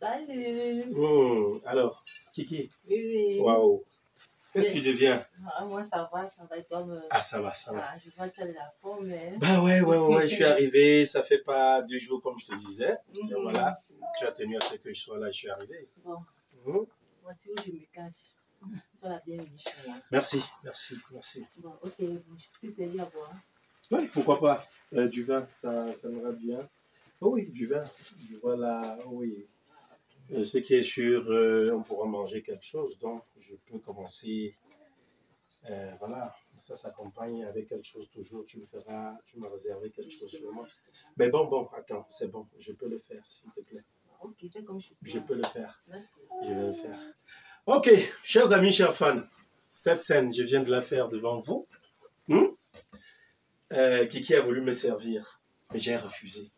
Salut. Alors, Kiki, Oui, oui. waouh, qu'est-ce que Mais- tu deviens? moi, ça va. Et toi, Ah, ça va, ça va. je vois que tu as de la forme, hein. Bah ouais, je suis arrivé, ça fait pas 2 jours comme je te disais. Tiens, Mhm. voilà, tu as tenu à ce que je sois là, je suis arrivé. Bon, Mhm. voici où je me cache. Sois la bienvenue chez moi. Merci. Bon, ok, bon, je t'ai servi à boire. Oui, pourquoi pas? Du vin, ça me va bien. Oh oui, du vin là, oui. Ce qui est sûr, on pourra manger quelque chose, donc je peux commencer. Voilà, ça s'accompagne avec quelque chose toujours. Tu m'as réservé quelque chose sur moi. Mais bon, attends, c'est bon, je peux le faire, s'il te plaît. Ok, fais comme Je peux le faire. D'accord. Je vais le faire. Ok, chers amis, chers fans, cette scène, je viens de la faire devant vous. Kiki a voulu me servir, mais j'ai refusé.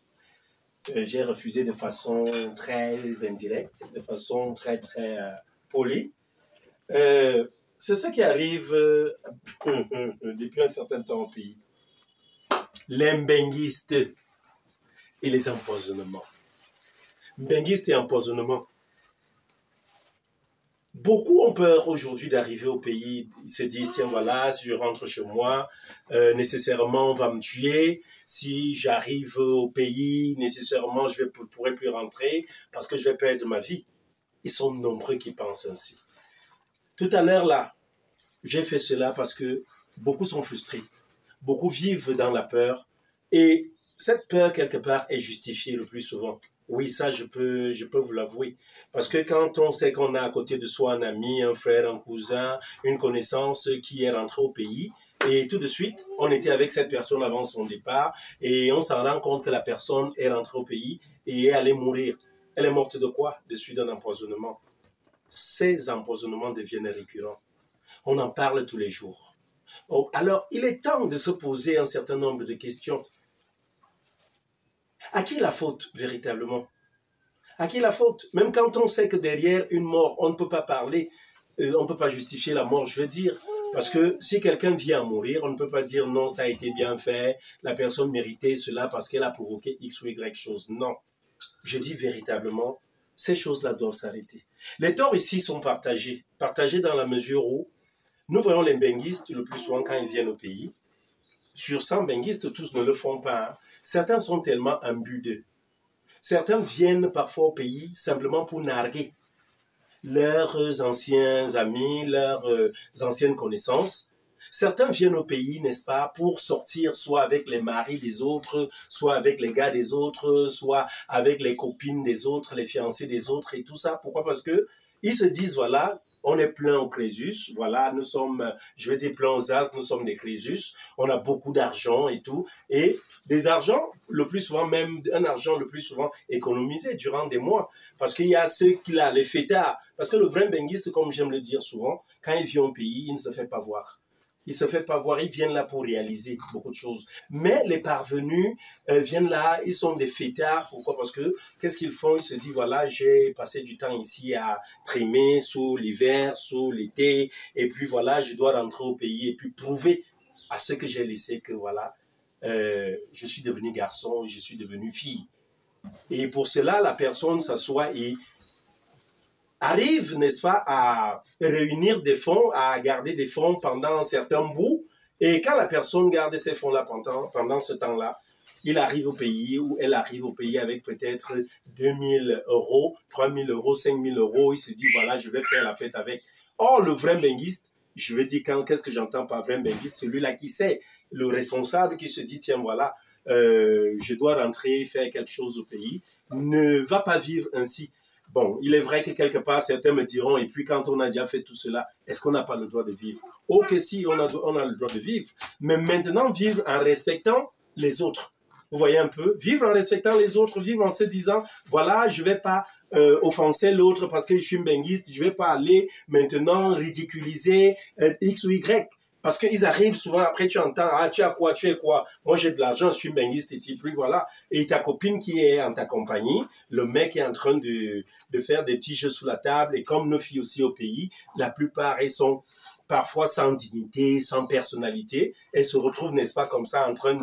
J'ai refusé de façon très indirecte, de façon très polie. C'est ce qui arrive depuis un certain temps au pays. Les mbenguistes et les empoisonnements. Mbenguistes et empoisonnements. Beaucoup ont peur aujourd'hui d'arriver au pays. Ils se disent, tiens, voilà, si je rentre chez moi, nécessairement, on va me tuer. Si j'arrive au pays, nécessairement, je ne pourrai plus rentrer parce que je vais perdre ma vie. Ils sont nombreux qui pensent ainsi. Tout à l'heure, là, j'ai fait cela parce que beaucoup sont frustrés. Beaucoup vivent dans la peur. Et cette peur, quelque part, est justifiée le plus souvent. Oui, ça, je peux vous l'avouer. Parce que quand on sait qu'on a à côté de soi un ami, un frère, un cousin, une connaissance qui est rentré au pays, et tout de suite, on était avec cette personne avant son départ, et on s'en rend compte que la personne est rentrée au pays et est allée mourir. Elle est morte de quoi? De suite d'un empoisonnement. Ces empoisonnements deviennent récurrents. On en parle tous les jours. Alors, il est temps de se poser un certain nombre de questions. À qui la faute, véritablement? À qui la faute? Même quand on sait que derrière une mort, on ne peut pas parler, on ne peut pas justifier la mort, je veux dire. Parce que si quelqu'un vient à mourir, on ne peut pas dire non, ça a été bien fait, la personne méritait cela parce qu'elle a provoqué X ou Y chose. Non. Je dis véritablement, ces choses-là doivent s'arrêter. Les torts ici sont partagés. Partagés dans la mesure où nous voyons les benguistes le plus souvent quand ils viennent au pays. Sur 100 benguistes, tous ne le font pas. Hein. Certains sont tellement imbus d'eux. Certains viennent parfois au pays simplement pour narguer leurs anciens amis, leurs anciennes connaissances. Certains viennent au pays, n'est-ce pas, pour sortir soit avec les maris des autres, soit avec les gars des autres, soit avec les copines des autres, les fiancés des autres et tout ça. Pourquoi? Parce que ils se disent, voilà, on est plein au Crésus, voilà, nous sommes, je vais dire plein aux As, nous sommes des Crésus, on a beaucoup d'argent et tout, et des argents, le plus souvent, même un argent le plus souvent économisé durant des mois, parce qu'il y a ceux qui là, les fêtards, parce que le vrai benguiste, comme j'aime le dire souvent, quand il vient au pays, il ne se fait pas voir. Il ne se fait pas voir, ils viennent là pour réaliser beaucoup de choses. Mais les parvenus viennent là, ils sont des fêtards. Pourquoi? Parce que qu'est-ce qu'ils font? Ils se disent, voilà, j'ai passé du temps ici à trimer sous l'hiver, sous l'été, et puis voilà, je dois rentrer au pays et puis prouver à ceux que j'ai laissé que voilà, je suis devenu garçon, je suis devenu fille. Et pour cela, la personne s'assoit et arrive, n'est-ce pas, à réunir des fonds, à garder des fonds pendant un certain bout. Et quand la personne garde ces fonds-là pendant ce temps-là, il arrive au pays ou elle arrive au pays avec peut-être 2000 euros, 3000 euros, 5000 euros. Il se dit, voilà, je vais faire la fête avec. Or, le vrai benguiste, je vais dire, qu'est-ce que j'entends par vrai benguiste? Celui-là qui sait, le responsable qui se dit, tiens, voilà, je dois rentrer, faire quelque chose au pays, ne va pas vivre ainsi. Bon, il est vrai que quelque part, certains me diront, et puis quand on a déjà fait tout cela, est-ce qu'on n'a pas le droit de vivre? Ok, si, on a le droit de vivre, mais maintenant, vivre en respectant les autres. Vous voyez un peu? Vivre en respectant les autres, vivre en se disant, voilà, je ne vais pas offenser l'autre parce que je suis benguiste, je ne vais pas aller maintenant ridiculiser X ou Y. Parce qu'ils arrivent souvent, après tu entends, ah tu as quoi, tu es quoi? Moi j'ai de l'argent, je suis benguiste et puis voilà. Et ta copine qui est en ta compagnie, le mec est en train de faire des petits jeux sous la table. Et comme nos filles aussi au pays, la plupart elles sont parfois sans dignité, sans personnalité. Elles se retrouvent, n'est-ce pas, comme ça en train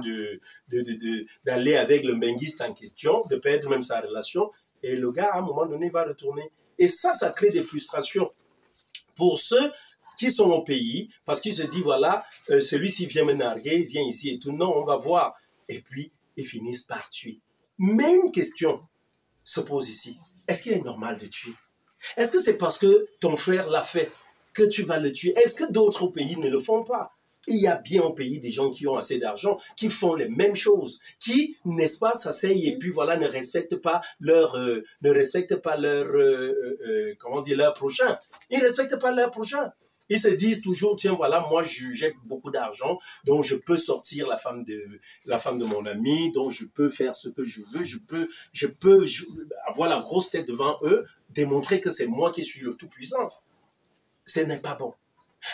d'aller avec le benguiste en question, de perdre même sa relation. Et le gars, à un moment donné, va retourner. Et ça crée des frustrations pour ceux qui sont au pays, parce qu'ils se disent, voilà, celui-ci vient me narguer, vient ici et tout. Non, on va voir. Et puis, ils finissent par tuer. Mais une question se pose ici. Est-ce qu'il est normal de tuer? Est-ce que c'est parce que ton frère l'a fait que tu vas le tuer? Est-ce que d'autres pays ne le font pas? Il y a bien au pays des gens qui ont assez d'argent, qui font les mêmes choses, qui, n'est-ce pas, s'asseyent et puis voilà, ne respectent pas leur, comment dire, leur prochain. Ils ne respectent pas leur prochain. Ils se disent toujours, tiens, voilà, moi, j'ai beaucoup d'argent, donc je peux sortir la femme de mon ami, donc je peux faire ce que je veux, je peux avoir la grosse tête devant eux, démontrer que c'est moi qui suis le tout-puissant. Ce n'est pas bon.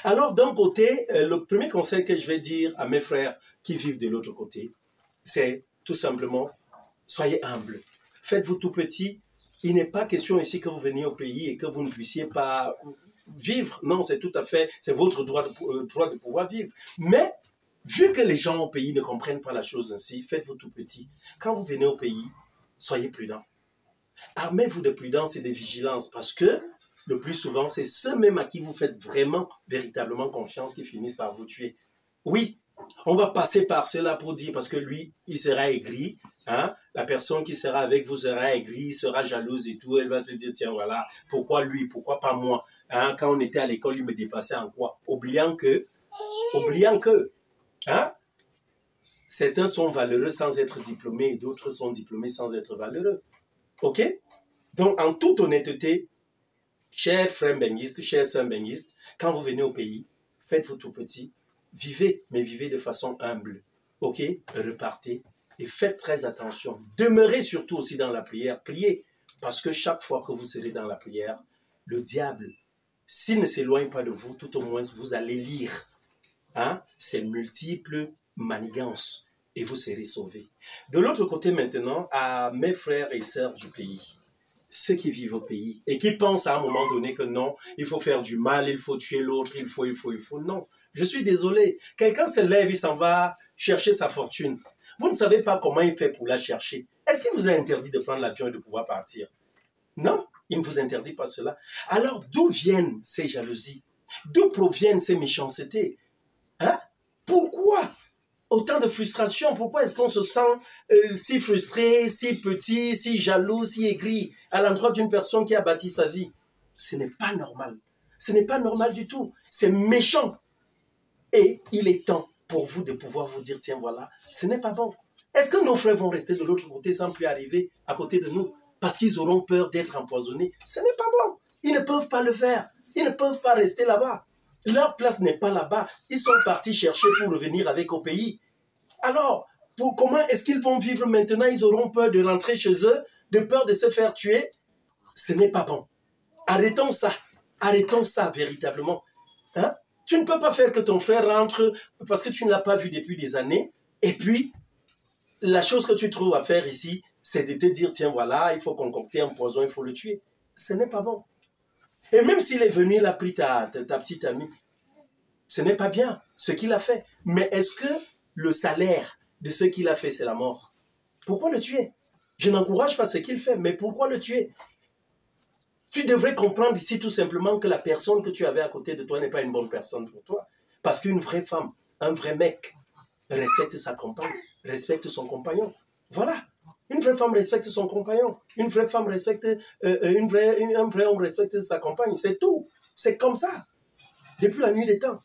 Alors, d'un côté, le premier conseil que je vais dire à mes frères qui vivent de l'autre côté, c'est tout simplement, soyez humbles. Faites-vous tout petit. Il n'est pas question ici que vous veniez au pays et que vous ne puissiez pas vivre. Non, c'est tout à fait, c'est votre droit de pouvoir vivre. Mais, vu que les gens au pays ne comprennent pas la chose ainsi, faites-vous tout petit. Quand vous venez au pays, soyez prudents. Armez-vous de prudence et de vigilance parce que, le plus souvent, c'est ceux mêmes à qui vous faites vraiment, véritablement confiance qui finissent par vous tuer. Oui, on va passer par cela pour dire, parce que lui, il sera aigri, hein? La personne qui sera avec vous sera aigrie, sera jalouse et tout, elle va se dire, tiens, voilà, pourquoi lui, pourquoi pas moi? Hein? Quand on était à l'école, il me dépassait en quoi? Oubliant que, hein? Certains sont valeureux sans être diplômés et d'autres sont diplômés sans être valeureux. OK? Donc, en toute honnêteté, chers frères benguistes, chers sœurs benguistes, quand vous venez au pays, faites-vous tout petit, vivez, mais vivez de façon humble. OK? Repartez et faites très attention. Demeurez surtout aussi dans la prière. Priez, parce que chaque fois que vous serez dans la prière, le diable, s'il ne s'éloigne pas de vous, tout au moins vous allez lire ses multiples manigances et vous serez sauvés. De l'autre côté maintenant, à mes frères et sœurs du pays, ceux qui vivent au pays et qui pensent à un moment donné que non, il faut faire du mal, il faut tuer l'autre, il faut. Non, je suis désolé. Quelqu'un se lève, il s'en va chercher sa fortune. Vous ne savez pas comment il fait pour la chercher. Est-ce qu'il vous a interdit de prendre l'avion et de pouvoir partir? Non, il ne vous interdit pas cela. Alors, d'où viennent ces jalousies? D'où proviennent ces méchancetés? Pourquoi autant de frustration? Pourquoi est-ce qu'on se sent si frustré, si petit, si jaloux, si aigri à l'endroit d'une personne qui a bâti sa vie? Ce n'est pas normal. Ce n'est pas normal du tout. C'est méchant. Et il est temps pour vous de pouvoir vous dire, tiens, voilà, ce n'est pas bon. Est-ce que nos frères vont rester de l'autre côté sans plus arriver à côté de nous parce qu'ils auront peur d'être empoisonnés? Ce n'est pas bon. Ils ne peuvent pas le faire. Ils ne peuvent pas rester là-bas. Leur place n'est pas là-bas. Ils sont partis chercher pour revenir avec au pays. Alors, comment est-ce qu'ils vont vivre maintenant? Ils auront peur de rentrer chez eux, de peur de se faire tuer. Ce n'est pas bon. Arrêtons ça. Arrêtons ça véritablement. Tu ne peux pas faire que ton frère rentre parce que tu ne l'as pas vu depuis des années. Et puis, la chose que tu trouves à faire ici, c'est de te dire, tiens, voilà, il faut concocter un poison, il faut le tuer. Ce n'est pas bon. Et même s'il est venu, il a pris ta petite amie, ce n'est pas bien ce qu'il a fait. Mais est-ce que le salaire de ce qu'il a fait, c'est la mort? Pourquoi le tuer? Je n'encourage pas ce qu'il fait, mais pourquoi le tuer? Tu devrais comprendre ici tout simplement que la personne que tu avais à côté de toi n'est pas une bonne personne pour toi. Parce qu'une vraie femme, un vrai mec, respecte sa compagne, respecte son compagnon. Voilà. Une vraie femme respecte son compagnon. Une vraie femme respecte, un vrai homme respecte sa compagne. C'est tout. C'est comme ça. Depuis la nuit des temps.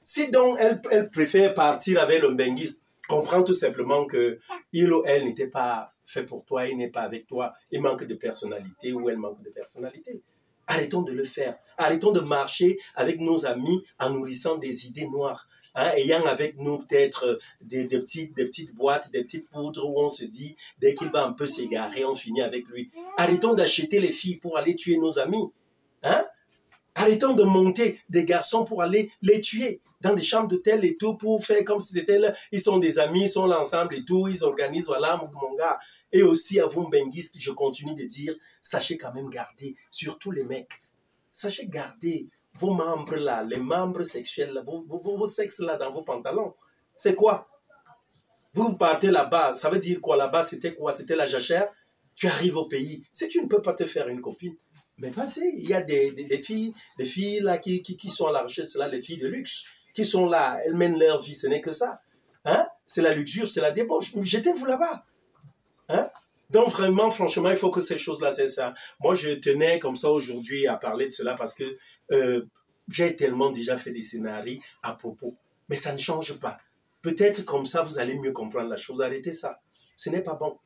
Si donc elle préfère partir avec le benguiste, comprends tout simplement que il ou elle n'était pas fait pour toi, il n'est pas avec toi, il manque de personnalité ou elle manque de personnalité. Arrêtons de le faire. Arrêtons de marcher avec nos amis en nourrissant des idées noires. Ayant avec nous peut-être des petites boîtes, des petites poudres où on se dit, dès qu'il va un peu s'égarer, on finit avec lui. Arrêtons d'acheter les filles pour aller tuer nos amis. Arrêtons de monter des garçons pour aller les tuer dans des chambres d'hôtel et tout, pour faire comme si c'était là, ils sont des amis, ils sont là ensemble et tout, ils organisent, voilà, mon gars. Et aussi à vous, benguistes, je continue de dire, sachez quand même garder, surtout les mecs, sachez garder vos membres là, les membres sexuels, là, vos sexes là dans vos pantalons. C'est quoi? Vous partez là-bas, ça veut dire quoi là-bas? C'était quoi? C'était la jachère? Tu arrives au pays. Si tu ne peux pas te faire une copine, mais vas-y, il y a des filles là qui sont à la recherche, c'est là les filles de luxe, qui sont là, elles mènent leur vie, ce n'est que ça. Hein? C'est la luxure, c'est la débauche. Jetez-vous là-bas. Hein? Donc vraiment, franchement, il faut que ces choses-là, c'est ça. Moi, je tenais comme ça aujourd'hui à parler de cela parce que j'ai tellement déjà fait des scénarios à propos. Mais ça ne change pas. Peut-être comme ça, vous allez mieux comprendre la chose. Arrêtez ça. Ce n'est pas bon.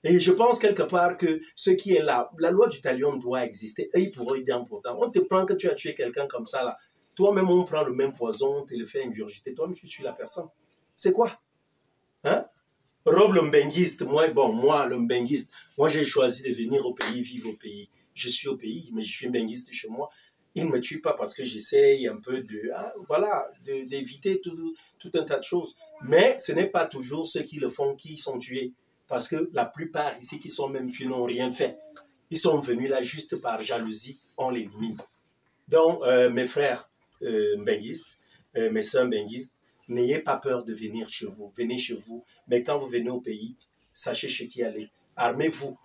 Et je pense quelque part que ce qui est là, la loi du talion doit exister. Et pour eux, pourtant. On te prend que tu as tué quelqu'un comme ça, là. Toi-même, on prend le même poison, on te le fait ingurgiter. Toi-même, tu tues la personne. C'est quoi? Hein? Rob le mbenguiste, moi, le mbenguiste, moi, j'ai choisi de venir au pays, vivre au pays. Je suis au pays, mais je suis mbenguiste chez moi. Il ne me tue pas parce que j'essaye un peu d'éviter tout un tas de choses. Mais ce n'est pas toujours ceux qui le font qui sont tués. Parce que la plupart ici qui sont même tués n'ont rien fait. Ils sont venus là juste par jalousie, on les élimine. Donc, mes frères benguistes, mes sœurs benguistes, n'ayez pas peur de venir chez vous. Venez chez vous. Mais quand vous venez au pays, sachez chez qui aller. Armez-vous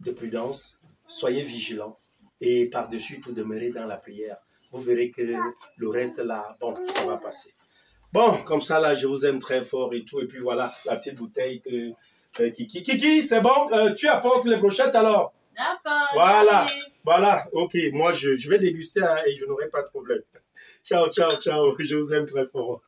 de prudence, soyez vigilants. Et par-dessus tout, demeurez dans la prière. Vous verrez que le reste là, bon, ça va passer. Bon, comme ça là, je vous aime très fort et tout. Et puis voilà, la petite bouteille Kiki, c'est bon? Tu apportes les brochettes alors? D'accord. Voilà, voilà, ok. Moi, je vais déguster hein, et je n'aurai pas de problème. Ciao, ciao, ciao. Je vous aime très fort.